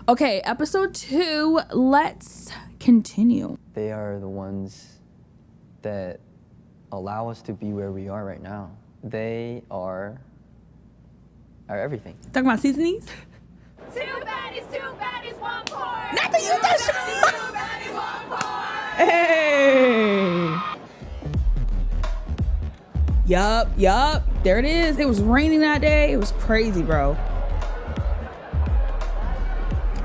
Okay, episode 2. Let's continue. They are the ones that allow us to be where we are right now. They are our everything. Talking about seasonings? Two baddies, one pour. Not the Yuta show. Two baddies, one pour. Hey. Yup. There it is. It was raining that day. It was crazy, bro.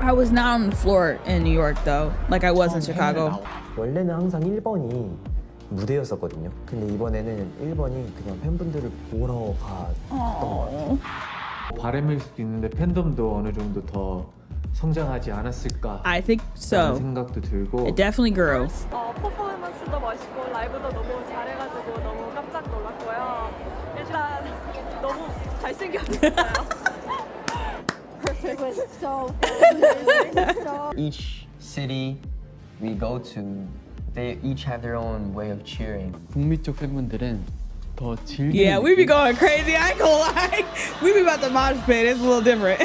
I was not on the floor in New York though, like I was in Chicago. 원래는 항상 1번이 무대였었거든요. 근데 이번에는 1번이 그냥 팬분들을 보러 갔던 것 같아요. 바람일 수도 있는데 팬덤도 어느 정도 더 성장하지 않았을까 I think so. 생각도 들고. It definitely grew. 퍼포먼스도 멋있고 라이브도 너무 잘해가지고 너무 깜짝 놀랐고요. 일단 너무 잘생겼어요. It was so fun. Each city we go to, they each have their own way of cheering. 북미 쪽 팬분들은 더 즐기는 Yeah, we be going crazy. I ain't gonna lie. We be about to mosh pit. It's a little different.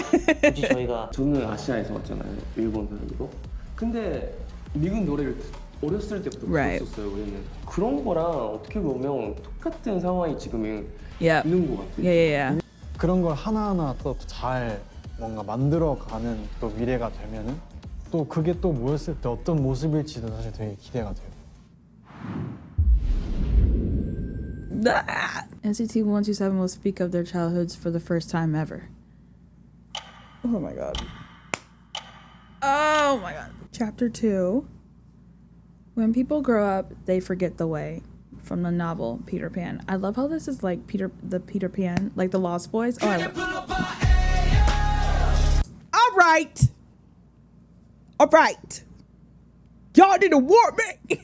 저는 아시아에서 왔잖아요. 일본 사람이고. 근데 미국 노래를 어렸을 때부터 Right. 들었었어요. 우리는 그런 거랑 어떻게 보면 똑같은 상황이 지금 Yep. 있는 것 같아요. Yeah. 그런 걸 하나하나 또 잘 뭔가 만들어가는 또 미래가 되면은 또 그게 또 모였을 때 어떤 모습일지도 사실 되게 기대가 돼요. NCT 127 will speak of their childhoods for the first time ever. Oh my god. Oh my god. Chapter 2. When people grow up, they forget the way. From the novel Peter Pan. I love how this is like Peter Pan, like the Lost Boys. Oh, I love. All right. Y'all didn't warn me.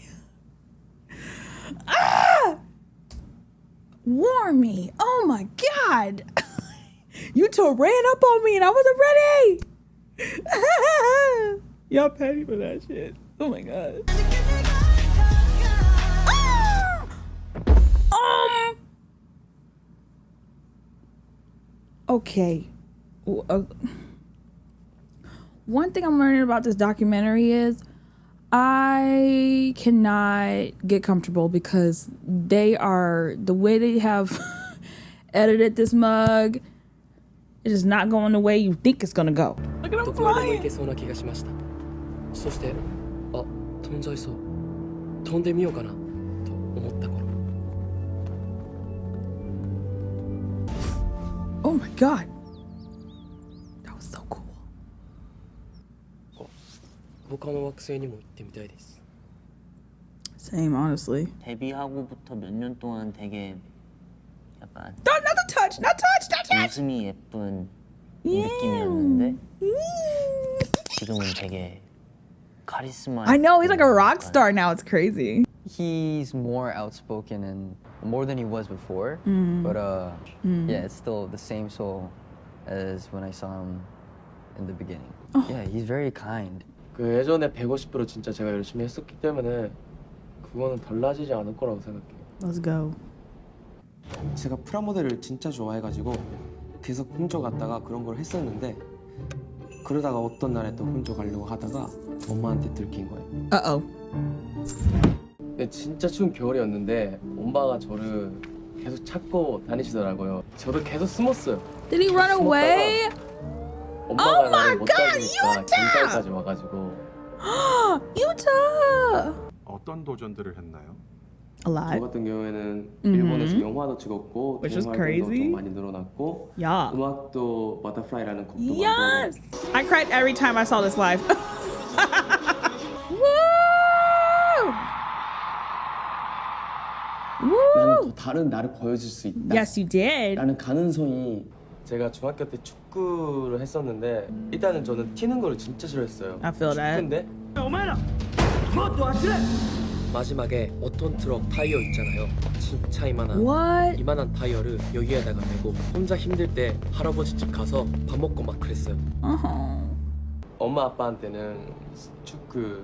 Warn me. Oh my god. Yuta ran up on me and I wasn't ready. Y'all petty for that shit. Oh my god. Okay. One thing I'm learning about this documentary is I cannot get comfortable because the way they have edited this mug, it is not going the way you think it's gonna go. Look at them flying. そして飛んじゃいそう飛んでみようかなと思った頃 Oh my god. That was so cool. 他の惑星にも行ってみたいです Same, honestly. 데뷔하고부터 몇 년 동안 되게 약간 Not the touch. 웃음이 예쁜 느낌이었는데 지금은 되게 카리스마. I know, he's like a rock star now. It's crazy. He's more outspoken and more than he was before. But yeah, it's still the same soul as when I saw him in the beginning. Yeah, he's very kind. 그 예전에 150% 진짜 제가 열심히 했었기 때문에 그거는 달라지지 않을 거라고 생각해요. Let's go. 제가 프라모델을 진짜 좋아해가지고 계속 훔쳐갔다가 그런 걸 했었는데 그러다가 어떤 날에 또 훔쳐가려고 하다가 엄마한테 들킨 거예요. Uh-oh. 진짜 추운 겨울이었는데 엄마가 저를 계속 찾고 다니시더라고요. 저도 계속 숨었어요. Did he run away? 엄마가 나를 못 잡으니까 경찰까지 와가지고. Yuta! 어떤 도전들을 했나요? A 저 lot. 같은 경우에는 일본에서 영화도 찍었고 Which was 활동도 crazy. 좀 많이 늘어났고 Yeah. 음악도 버터플라이라는 곡도 Yes! 만들고 I cried every time I saw this live. 나는 Woo! 더 다른 나를 보여줄 수 있다. Yes, you did. 라는 가능성이 제가 중학교 때 축구를 했었는데 일단은 저는 튀는 거를 진짜 싫어했어요. I feel that. 축구인데 마지막에 5톤 트럭 타이어 있잖아요. 진짜 What? 이만한 타이어를 여기에다가 메고 혼자 힘들 때 할아버지 집 가서 밥 먹고 막 그랬어요. 엄마 아빠한테는 축구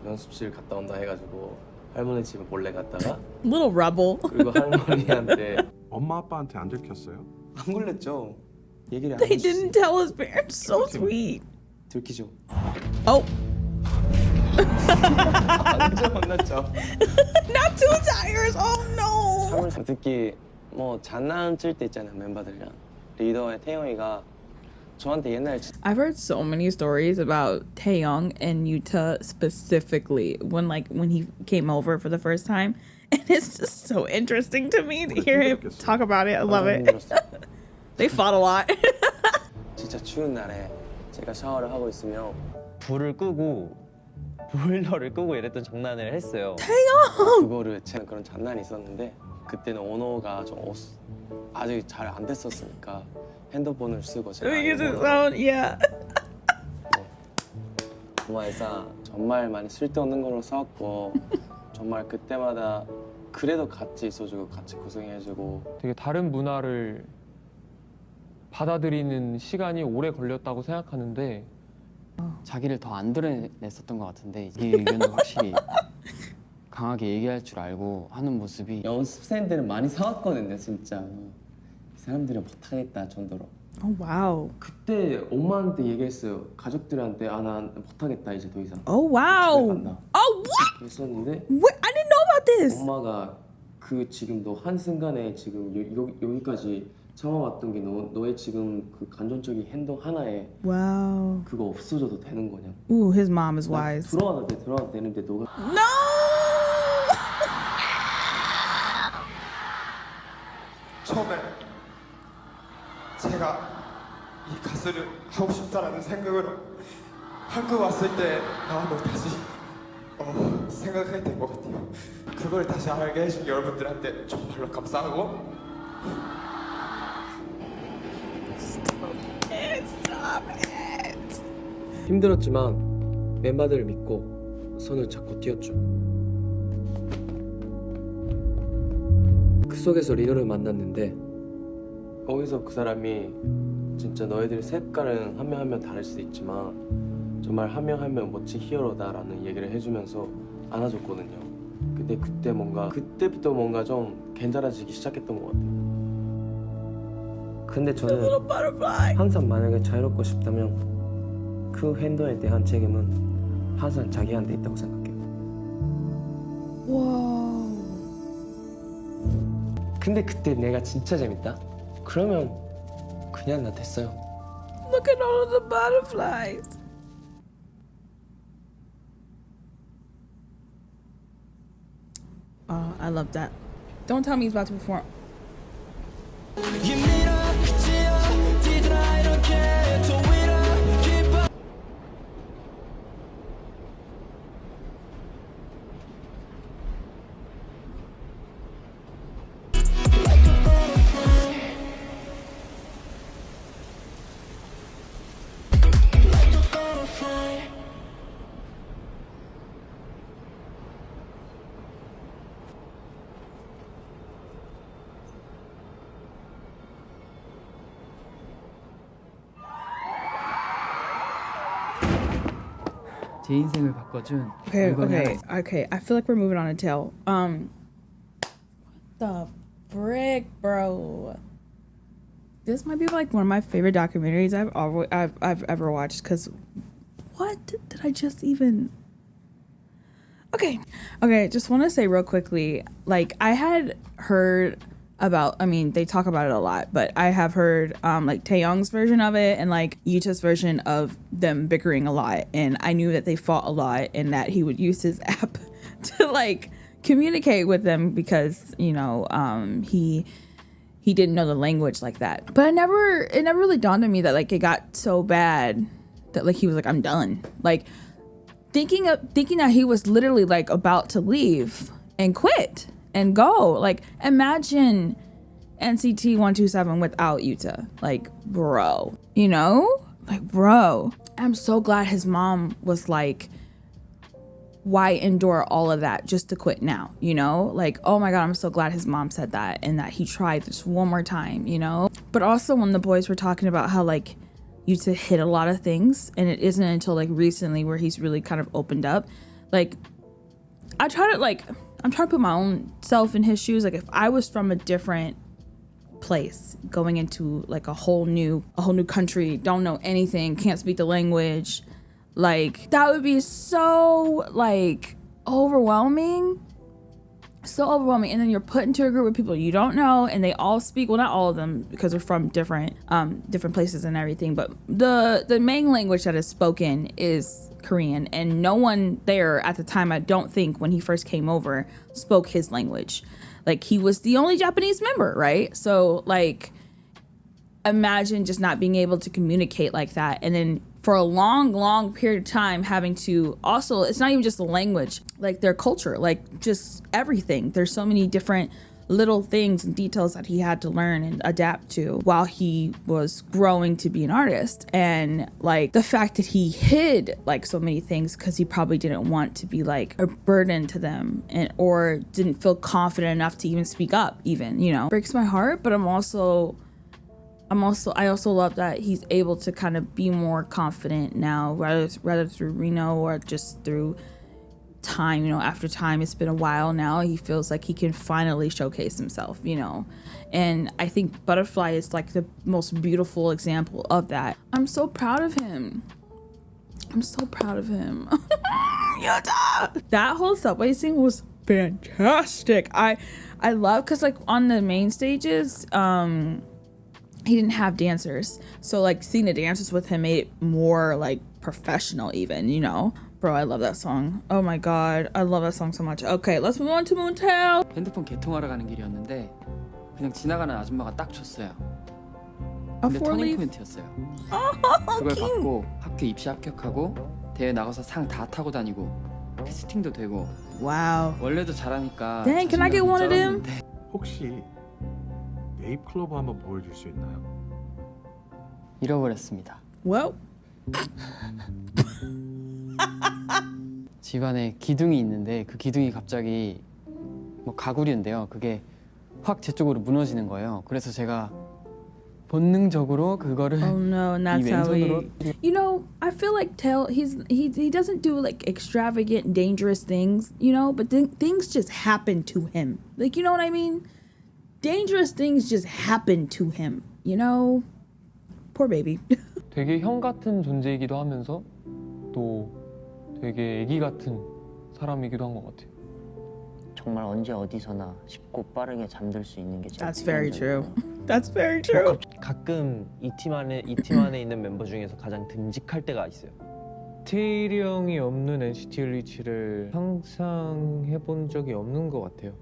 연습실 갔다 온다 해가지고 할머니 집에 몰래 갔다가 Little rebel. 그리고 할머니한테 엄마 아빠한테 안 들켰어요? 안 걸렸죠. 얘기를 안 They 해주셨어요. didn't tell his parents. So sweet. 들키죠. Oh. 완전 혼났죠. Not two tires. Oh no. 참을 특히 뭐 장난칠 때 있잖아요 멤버들이랑 리더의 태영이가 저한테 옛날에 I've heard so many stories about Taeil and Yuta specifically when he came over for the first time, and it's just so interesting to me to hear him talk about it. I love it. They fought a lot. 진짜 추운 날에 제가 샤워를 하고 있으면 불을 끄고 보일러를 끄고 이랬던 장난을 했어요. Taeil. 그거를 제가 그런 장난이 있었는데 그때는 언어가 좀 아직 잘 안 됐었으니까 핸드폰을 쓰고 제가 Yeah. 엄마에서 정말 많이 쓸데없는 걸로 싸웠고 정말 그때마다 그래도 같이 있어주고 같이 고생해주고 되게 다른 문화를 받아들이는 시간이 오래 걸렸다고 생각하는데 자기를 더 안 드러냈었던 것 같은데 이 의견도 확실히 강하게 얘기할 줄 알고 하는 모습이 연습생들은 많이 사왔거든요 진짜. 사람들은 못하겠다 정도로. Oh wow. 그때 엄마한테 얘기했어요. 가족들한테 난 못하겠다 이제 더 이상. Oh wow. 집에 간다. Oh what? 그랬었는데 What? I didn't know about this. 엄마가 그 지금도 한 순간에 지금 여기까지 참아왔던 게 너의 지금 그 감정적인 행동 하나에 Wow. 그거 없어져도 되는 거냐. Ooh, his mom is wise. 들어와도 되는데 너가 No. 처음에 제가 이 가수를 하고 싶다라는 생각으로 한국 왔을 때 한번 다시 생각하게 된 것 같아요. 그걸 다시 알게 해준 여러분들한테 정말로 감사하고 Stop it. 힘들었지만 멤버들을 믿고 손을 잡고 뛰었죠. 그 속에서 리더를 만났는데 거기서 그 사람이 진짜 너희들의 색깔은 한 명 한 명 다를 수도 있지만 정말 한 명 한 명 멋진 히어로다라는 얘기를 해주면서 안아줬거든요. 근데 그때부터 뭔가 좀 괜찮아지기 시작했던 것 같아요. 근데 저는 항상 만약에 자유롭고 싶다면 그 행동에 대한 책임은 항상 자기한테 있다고 생각해요. Whoa. 근데 그때 내가 진짜 재밌다? 그러면 그냥 나 됐어요. Look at all of the butterflies. Oh, I love that. Don't tell me he's about to perform. 제 인생을 바꿔준 Okay. I feel like we're moving on to Taeil. What the frick, bro? This might be like one of my favorite documentaries I've ever watched. Cause what did I just even? Okay. Just want to say real quickly, like I had heard about, I mean, they talk about it a lot, but I have heard like Taeyong's version of it and like Yuta's version of them bickering a lot, and I knew that they fought a lot and that he would use his app to like communicate with them because, you know, he didn't know the language like that. But it never really dawned on me that like it got so bad that like he was like, I'm done. Like thinking that he was literally like about to leave and quit and go. Like imagine NCT 127 without Yuta. Like bro, you know? Like bro. I'm so glad his mom was like, why endure all of that just to quit now, you know? Like, oh my God, I'm so glad his mom said that and that he tried just one more time, you know? But also when the boys were talking about how like Yuta hid a lot of things and it isn't until like recently where he's really kind of opened up. Like, I'm trying to put my own self in his shoes. Like if I was from a different place, going into like a whole new country, don't know anything, can't speak the language. Like that would be so like overwhelming. So overwhelming. And then you're put into a group of people you don't know, and they all speak, well, not all of them because they're from different places and everything, but the main language that is spoken is Korean, and no one there at the time, I don't think, when he first came over, spoke his language. Like he was the only Japanese member, right? So like imagine just not being able to communicate like that, and then for a long period of time having to also, it's not even just the language, like their culture, like just everything. There's so many different little things and details that he had to learn and adapt to while he was growing to be an artist. And like the fact that he hid like so many things because he probably didn't want to be like a burden to them, and or didn't feel confident enough to even speak up, even, you know, breaks my heart. But I also love that he's able to kind of be more confident now, rather through Reno or just through time, you know, after time. It's been a while now. He feels like he can finally showcase himself, you know. And I think Butterfly is like the most beautiful example of that. I'm so proud of him. Yuta! That whole subway scene was fantastic. I love, because like on the main stages, he didn't have dancers, so like seeing the dancers with him made it more like professional even, you know. Bro, I love that song. Oh my god, I love that song so much. Okay, let's move on to Moontail. 핸드폰 개통하러 가는 길이었는데 그냥 지나가는 아줌마가 딱 줬어요. A 근데 four-leaf? 터닝 포인트였어요. 그걸 받고 학교 입시 합격하고 대회 나가서 상 다 타고 다니고 캐스팅도 되고. Wow. 원래도 잘하니까. Dang, can I get one of them? 혹시 네잎 클로버 한번 보여줄 수 있나요? 잃어버렸습니다. Well. 집안에 기둥이 있는데 그 기둥이 갑자기 뭐 가구리인데요. 그게 확 제 쪽으로 무너지는 거예요. 그래서 제가 본능적으로 그거를 Oh no, 이 that's how 왼손으로 you know, I feel like Taeil, he doesn't do like extravagant, dangerous things, you know, but then things just happen to him. Like, you know what I mean? Dangerous things just happen to him, you know? Poor baby. 되게 형 같은 존재이기도 하면서 또 되게 애기 같은 사람이기도 한 것 같아요. 정말 언제 어디서나 쉽고 빠르게 잠들 수 있는 게 제일 That's very true. 필요한 That's very true. 가끔 이 팀 안에 있는 멤버 중에서 가장 듬직할 때가 있어요. 테일이 형이 없는 NCT 127을 상상해본 적이 없는 것 같아요.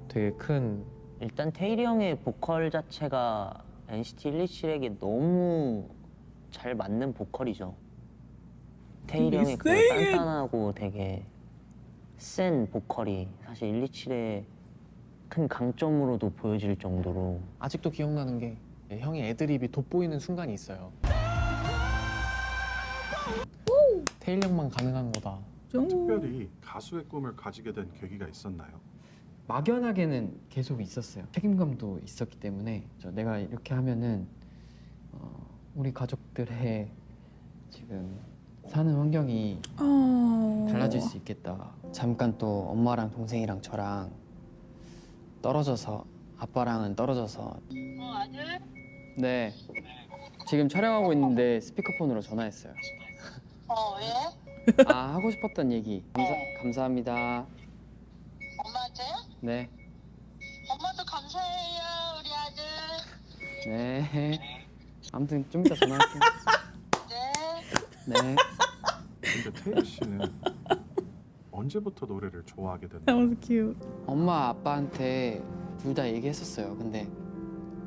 되게 큰 일단 테일이 형의 보컬 자체가 NCT 127에게 너무 잘 맞는 보컬이죠. 테일이 형의 그 단단하고 되게 센 보컬이 사실 127의 큰 강점으로도 보여질 정도로. 아직도 기억나는 게 형이 애드립이 돋보이는 순간이 있어요. 테일 형만 가능한 거다. 특별히 가수의 꿈을 가지게 된 계기가 있었나요? 막연하게는 계속 있었어요. 책임감도 있었기 때문에 내가 이렇게 하면은 우리 가족들의 지금 사는 환경이 달라질 수 있겠다. 잠깐 또 엄마랑 동생이랑 저랑 떨어져서, 아빠랑은 떨어져서. 아들? 네, 지금 촬영하고 있는데 스피커폰으로 전화했어요. 왜? 아, 하고 싶었던 얘기. 감사합니다. 엄마한테? 네. 엄마도 감사해요, 우리 아들. 네. 아무튼 좀 이따 전화할게요. 네. 근데 테일 씨는 언제부터 노래를 좋아하게 됐나요? That was cute. 엄마 아빠한테 둘 다 얘기했었어요. 근데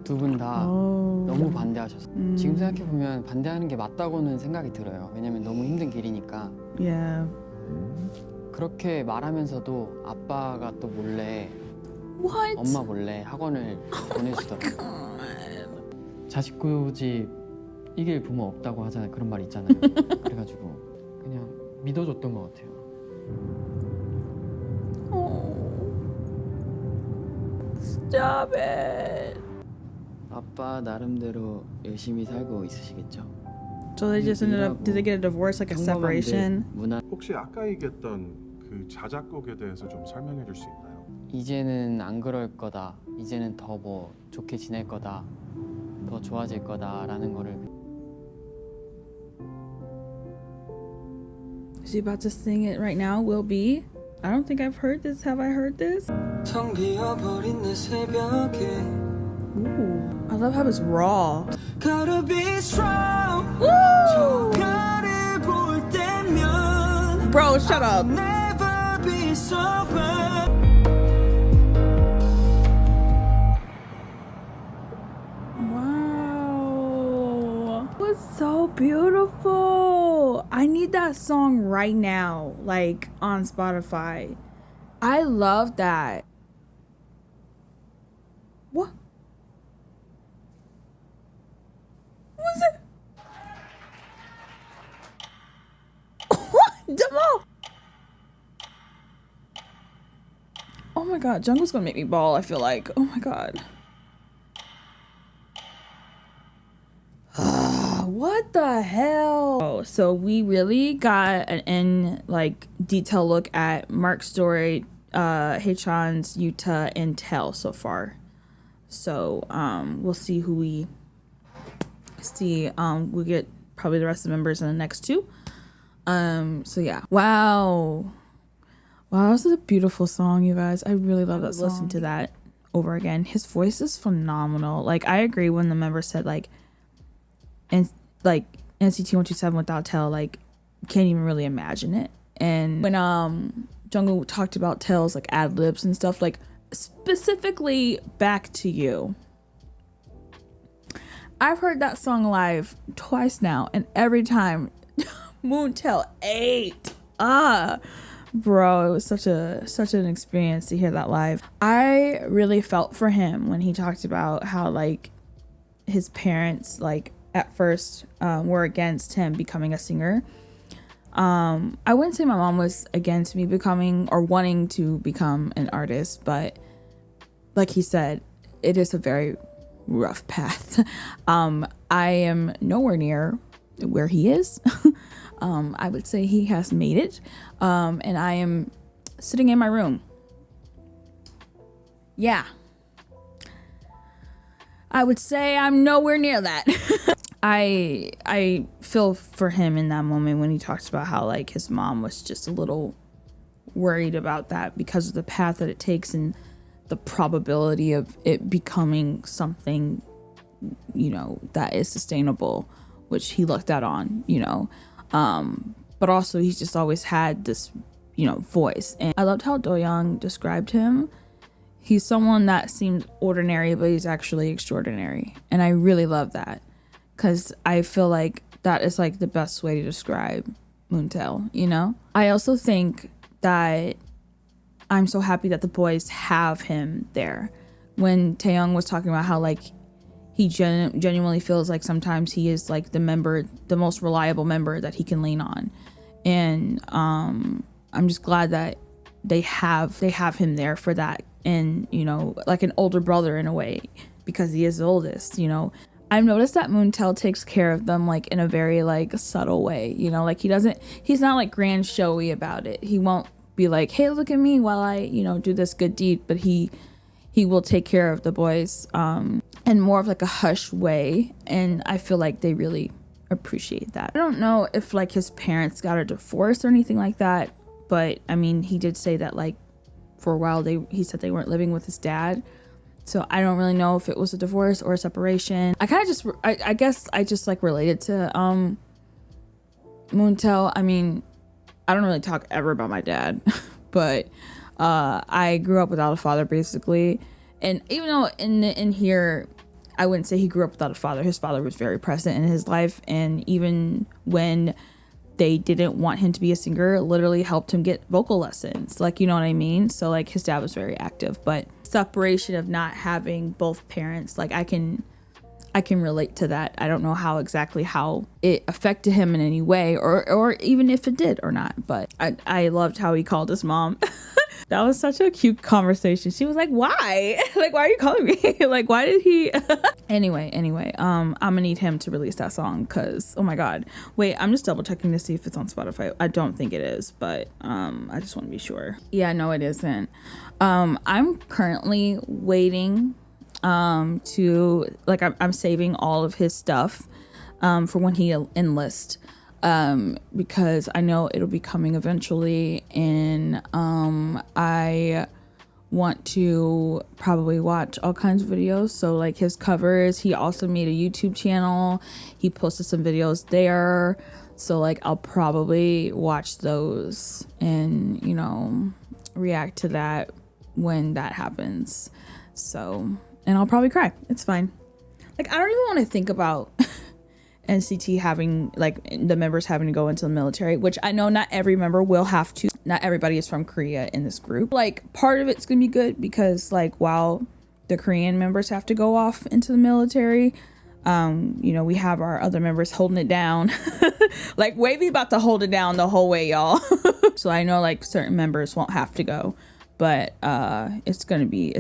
두 분 다 너무 반대하셨어요. 지금 생각해 보면 반대하는 게 맞다고는 생각이 들어요. 왜냐면 너무 힘든 길이니까. Yeah. 그렇게 말하면서도 아빠가 또 몰래 What? 엄마 몰래 학원을 보내주더라고요. 자식 고집 이길 부모 없다고 하잖아요. 그런 말 있잖아요. 그래가지고 그냥 믿어줬던 것 같아요. Stop it. 아빠 나름대로 열심히 살고 있으시겠죠? So they just ended up, did they get a divorce, like a separation? 혹시 아까 얘기했던 그 자작곡에 대해서 좀 설명해 줄 수 있나요? 이제는 안 그럴 거다. 이제는 더 뭐 좋게 지낼 거다, 더 좋아질 거다라는 거를. Is she about to sing it right now? Will be. I don't think I've heard this. Have I heard this? Ooh, I love how it's raw. Woo! Bro, shut up. Wow. It was so beautiful. I need that song right now, like on Spotify. I love that. What? What was it? What? Jamal! Oh my god, Jungkook's gonna make me bawl, I feel like. Oh my god. What the hell? Oh, so we really got an detailed look at Mark's story, Haechan's, Yuta, and Taeil so far. So we'll see who we see. We'll get probably the rest of the members in the next two. So yeah. Wow, this is a beautiful song, you guys. I really love that song. Listen to that over again. His voice is phenomenal. Like, I agree when the member said and NCT 127 without Taeil, like, can't even really imagine it. And when Jungkook talked about Taeil's like ad libs and stuff, like specifically Back to You, I've heard that song live twice now, and every time Moontail ate. Bro, it was such an experience to hear that live. I really felt for him when he talked about how like his parents like at first were against him becoming a singer. I wouldn't say my mom was against me becoming or wanting to become an artist, but like he said, it is a very rough path. I am nowhere near where he is. I would say he has made it, and I am sitting in my room. Yeah, I would say I'm nowhere near that. I feel for him in that moment when he talks about how like his mom was just a little worried about that because of the path that it takes and the probability of it becoming something, you know, that is sustainable, which he looked at on, you know. But also he's just always had this, you know, voice. And I loved how Do-young described him. He's someone that seems ordinary, but he's actually extraordinary. And I really love that, because I feel like that is like the best way to describe Moontail, you know? I also think that I'm so happy that the boys have him there. When Taeyoung was talking about how like he genuinely feels like sometimes he is like the most reliable member that he can lean on. And I'm just glad that they have him there for that. And, you know, like an older brother in a way, because he is the oldest, you know. I've noticed that Moontail takes care of them like in a very like subtle way, you know, like he's not like grand showy about it. He won't be like, hey, look at me while I, you know, do this good deed, but he will take care of the boys in more of like a hush way. And I feel like they really appreciate that. I don't know if like his parents got a divorce or anything like that, but I mean, he did say that like for a while he said they weren't living with his dad. So I don't really know if it was a divorce or a separation. I kind of just, I guess I just like related to Moontail. I mean, I don't really talk ever about my dad, but I grew up without a father basically. And even though in here, I wouldn't say he grew up without a father. His father was very present in his life. And even when they didn't want him to be a singer, literally helped him get vocal lessons. Like, you know what I mean? So like his dad was very active, but separation of not having both parents, like I can relate to that. I don't know how it affected him in any way or even if it did or not, but I loved how he called his mom That was such a cute conversation. She was like, why? Like, why are you calling me? Like, why did he? Anyway, I'm gonna need him to release that song because, oh my God. Wait, I'm just double checking to see if it's on Spotify. I don't think it is, but I just want to be sure. Yeah, no, it isn't. I'm currently waiting to, like, I'm saving all of his stuff for when he enlists. Because I know it'll be coming eventually, and I want to probably watch all kinds of videos. So like his covers, he also made a YouTube channel. He posted some videos there. So like I'll probably watch those and, you know, react to that when that happens. So, and I'll probably cry. It's fine. Like, I don't even want to think about NCT having, like, the members having to go into the military, which I know not every member will have to. Not everybody is from Korea in this group. Like, part of it's gonna be good because, like, while the Korean members have to go off into the military, you know, we have our other members holding it down. Like, Wavy about to hold it down the whole way, y'all. So I know, like, certain members won't have to go. But it's still gonna be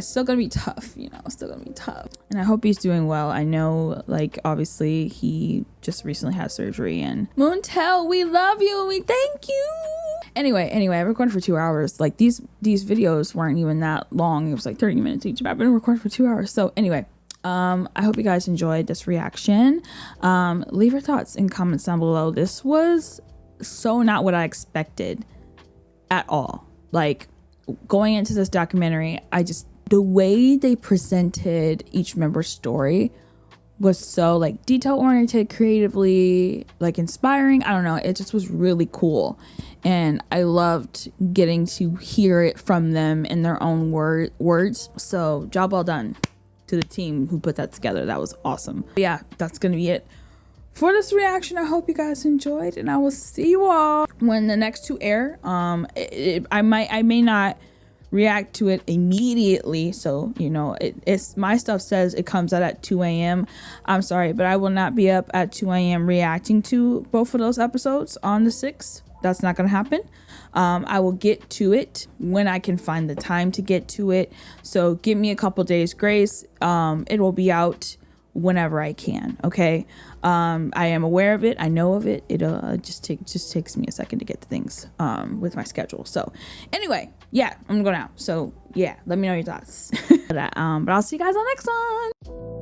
tough, you know. It's still gonna be tough, and I hope he's doing well. I know, like, obviously he just recently had surgery. And Moontel, we love you and we thank you. Anyway, I've recorded for 2 hours. Like, these videos weren't even that long. It was like 30 minutes each, but I've been recording for 2 hours. So anyway, I hope you guys enjoyed this reaction. Leave your thoughts in comments down below. This was so not what I expected at all. Like, going into this documentary, the way they presented each member's story was so, like, detail oriented, creatively, like, inspiring. I don't know, it just was really cool, and I loved getting to hear it from them in their own words. So job well done to the team who put that together. That was awesome. But yeah, that's gonna be it for this reaction. I hope you guys enjoyed, and I will see you all when the next two air. I may not react to it immediately, so you know, it's my stuff says it comes out at 2 a.m. I'm sorry, but I will not be up at 2 a.m. reacting to both of those episodes on the 6th. That's not gonna happen. I will get to it when I can find the time to get to it, so give me a couple days grace. It will be out whenever I can. Okay. I am aware of it. I know of it. It just takes me a second to get to things with my schedule. So anyway, yeah, I'm going out. So yeah, let me know your thoughts. But I'll see you guys on the next one.